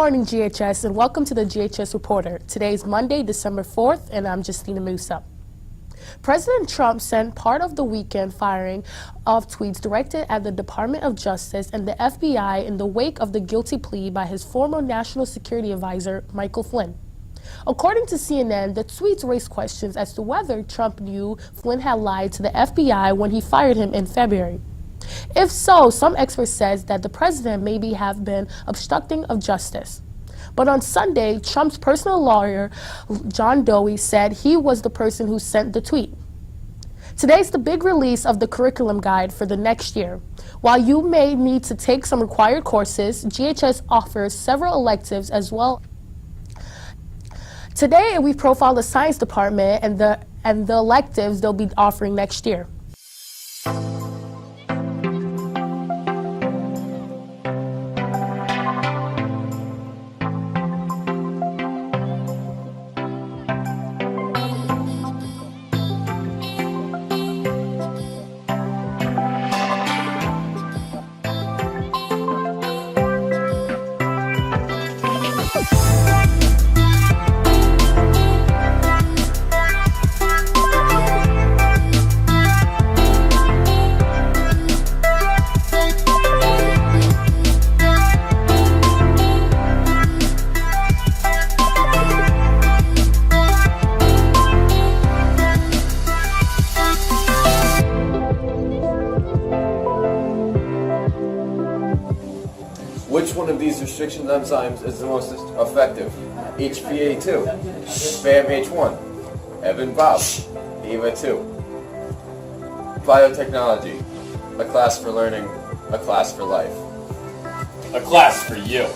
morning, GHS, and welcome to the GHS Reporter. Today is Monday, December 4th, and I'm Justina Musa. President Trump sent part of the weekend firing of tweets directed at the Department of Justice and the FBI in the wake of the guilty plea by his former National Security Advisor, Michael Flynn. According to CNN, the tweets raised questions as to whether Trump knew Flynn had lied to the FBI when he fired him in February. If so, some experts said that the president maybe have been obstructing of justice. But on Sunday, Trump's personal lawyer, John Doe, said he was the person who sent the tweet. Today's the big release of the curriculum guide for the next year. While you may need to take some required courses, GHS offers several electives as well. Today, we profile the science department and the electives they'll be offering next year. Which one of these restriction enzymes is the most effective? HPA2, BAMH1, Evan Bob, EVA2. Biotechnology, a class for learning, a class for life. A class for you.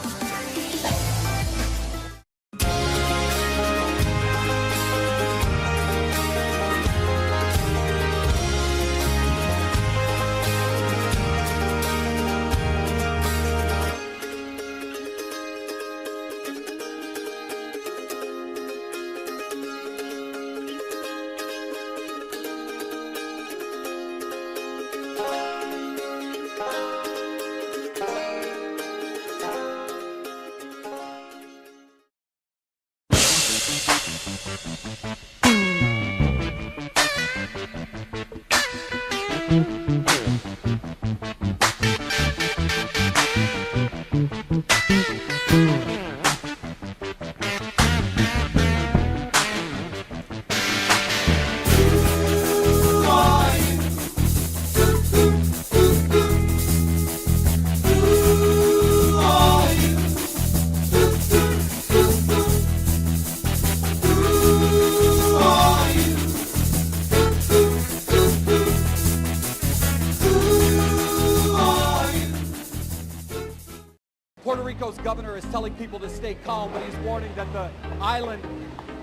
Puerto Rico's governor is telling people to stay calm, but he's warning that the island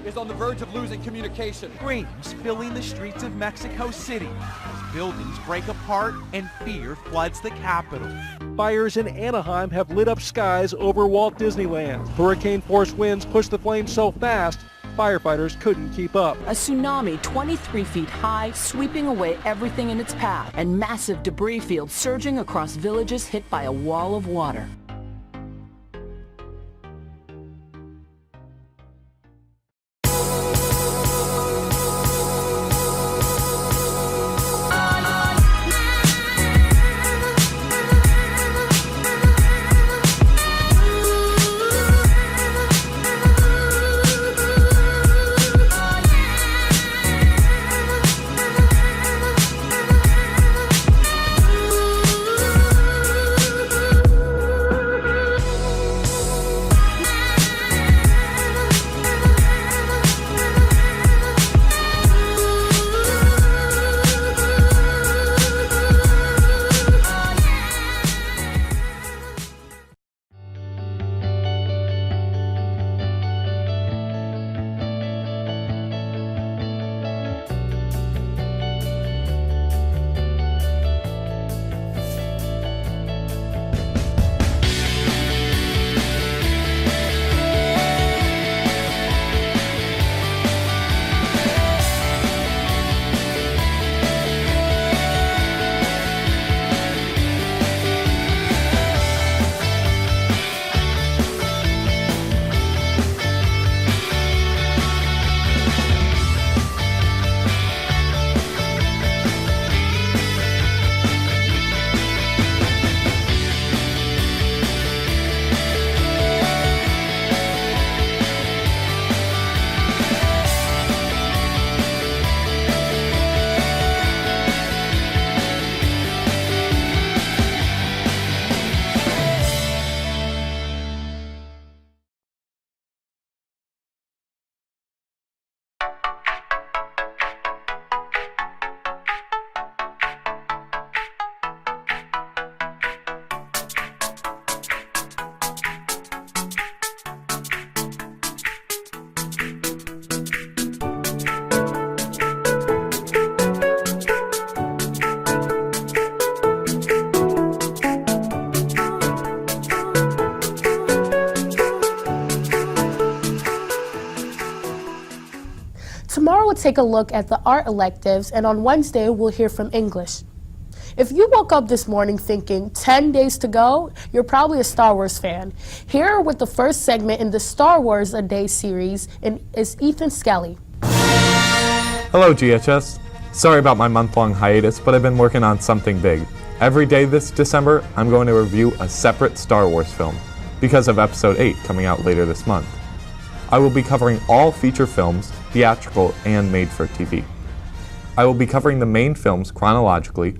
is on the verge of losing communication. Screams filling the streets of Mexico City as buildings break apart and fear floods the capital. Fires in Anaheim have lit up skies over Walt Disneyland. Hurricane-force winds pushed the flames so fast, firefighters couldn't keep up. A tsunami 23 feet high, sweeping away everything in its path, and massive debris fields surging across villages hit by a wall of water. take a look at the art electives, and on Wednesday, we'll hear from English. If you woke up this morning thinking 10 days to go, you're probably a Star Wars fan. Here with the first segment in the Star Wars A Day series is Ethan Skelly. Hello, GHS. Sorry about my month-long hiatus, but I've been working on something big. Every day this December, I'm going to review a separate Star Wars film, because of Episode 8 coming out later this month. I will be covering all feature films, theatrical and made-for-TV. I will be covering the main films chronologically,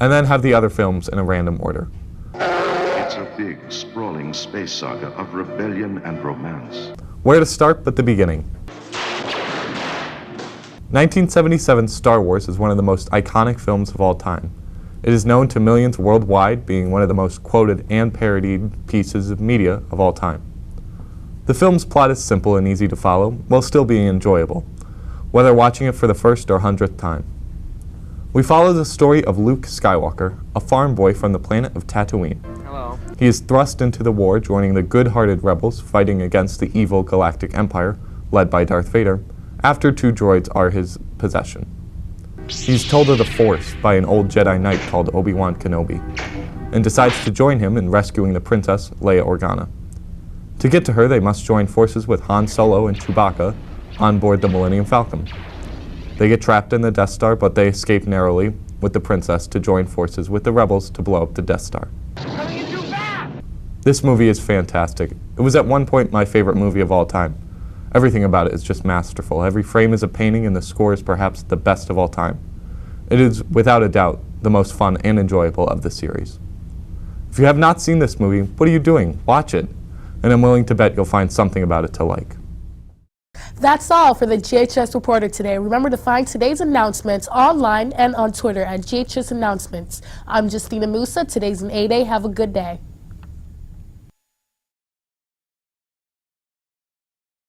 and then have the other films in a random order. It's a big, sprawling space saga of rebellion and romance. Where to start but the beginning? 1977's Star Wars is one of the most iconic films of all time. It is known to millions worldwide, being one of the most quoted and parodied pieces of media of all time. The film's plot is simple and easy to follow, while still being enjoyable, whether watching it for the first or 100th time. We follow the story of Luke Skywalker, a farm boy from the planet of Tatooine. Hello. He is thrust into the war, joining the good-hearted rebels fighting against the evil Galactic Empire, led by Darth Vader, after 2 droids are his possession. He's told of the Force by an old Jedi Knight called Obi-Wan Kenobi, and decides to join him in rescuing the princess, Leia Organa. To get to her, they must join forces with Han Solo and Chewbacca on board the Millennium Falcon. They get trapped in the Death Star, but they escape narrowly with the princess to join forces with the rebels to blow up the Death Star. This movie is fantastic. It was at one point my favorite movie of all time. Everything about it is just masterful. Every frame is a painting, and the score is perhaps the best of all time. It is, without a doubt, the most fun and enjoyable of the series. If you have not seen this movie, what are you doing? Watch it. And I'm willing to bet you'll find something about it to like. That's all for the GHS Reporter today. Remember to find today's announcements online and on Twitter at GHS Announcements. I'm Justina Musa. Today's an A-Day. Have a good day.